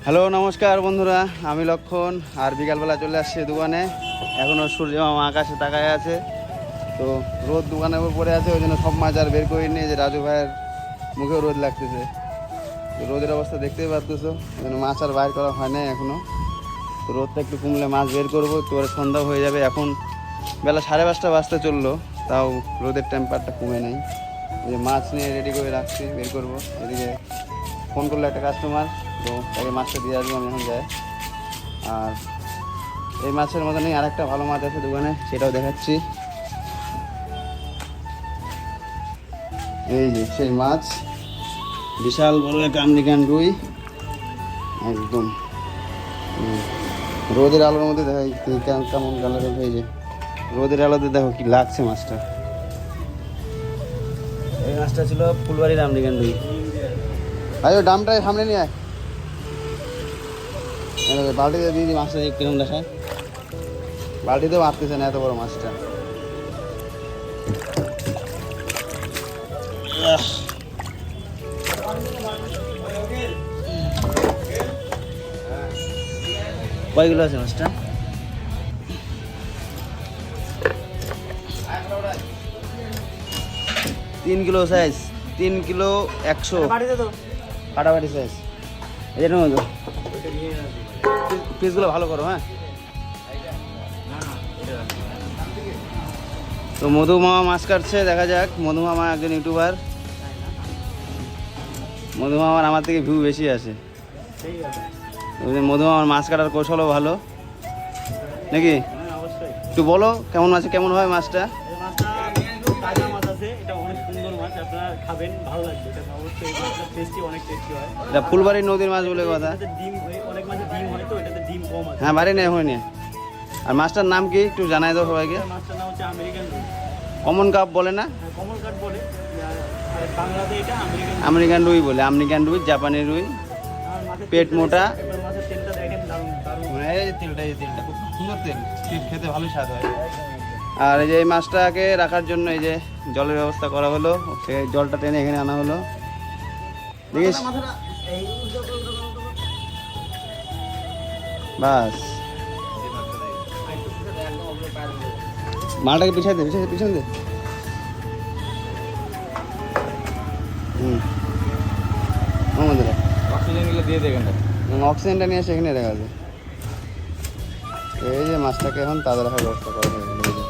Hello নমস্কার বন্ধুরা, আমি লক্ষণ। আর বিকালবেলা চলে আসছে দোকানে। এখনও সূর্য মামা আকাশে তাকায় আছে, তো রোদ দোকানের উপর পড়ে আছে, ওই জন্য সব মাছ আর বের করে নিয়ে যে রাজু ভাইয়ের মুখেও রোদ লাগতেছে। তো রোদের অবস্থা দেখতেই পারতেছো, ওই জন্য মাছ আর বাইর করা হয় নাই এখনও। তো রোদটা একটু কমলে মাছ বের করবো, তো সন্ধ্যা হয়ে যাবে। এখন বেলা 5:30 বাজতে চললো, তাও রোদের টেম্পারটা কমে নেই। ওই যে মাছ নিয়ে রেডি করে রাখছি, বের করবো। এদিকে ফোন করলো একটা কাস্টমার, তো তাকে মাছটা দিয়ে আসবো আমি এখন যাই। আর এই মাছের মতনই আর একটা ভালো মাছ আছে দোকানে, সেটাও দেখাচ্ছি। এই যে সেই মাছ, বিশাল বড় একটা আমেরিকান রুই, একদম রোদের আলোর মধ্যে দেখাই কেমন কালারের হয়েছে। রোদের আলোতে দেখো কি লাগছে মাছটা। এই মাছটা ছিল ফুলবাড়ির আমেরিকান রুই। আরে দামটা সামনে নিয়ে আয়, বালতিতে দিয়ে দিই মাছটা কিরকম দেখায়। বালতিতেও মারতেছে না এত বড় মাছটা। কয়গুলো আছে মাছটা? 3 কিলো সাইজ, 3 কিলো 100 ফাটাফাটি সাইজ। এটার মতো পিসগুলো ভালো করো। হ্যাঁ, তো মধু মামা মাছ কাটছে, দেখা যাক। মধু মামা একজন ইউটিউবার, মধু মামার আমার থেকে ভিউ বেশি আসে। মধু মামার মাছ কাটার কৌশলও ভালো নাকি? একটু বলো কেমন আছে, কেমন হয় মাছটা? এটা ফুলবাড়ির নদীর মাছ বলে কথা। হ্যাঁ, বাড়ি নেই হয়নি। আর মাছটার নাম কি একটু জানাই দাও সবাইকে। কমন কাপ বলে না, আমেরিকান রুই বলে। আমেরিকান রুই, জাপানি রুই, পেট মোটা। তেলটা খুব সুন্দর তেল, খেতে ভালো স্বাদ হয়। আর এই যে এই মাছটাকে রাখার জন্য এই যে জলের ব্যবস্থা করা হলো, সেই জলটা টেনে এখানে আনা হলো। দেখিস, বাস মালটাকে পিছাই দে, পিছন দে। অক্সিজেনটা নিয়ে এসে এখানে রাখা আছে। এই যে মাছটাকে এখন তাজা রাখার ব্যবস্থা করা হয়ে গেল।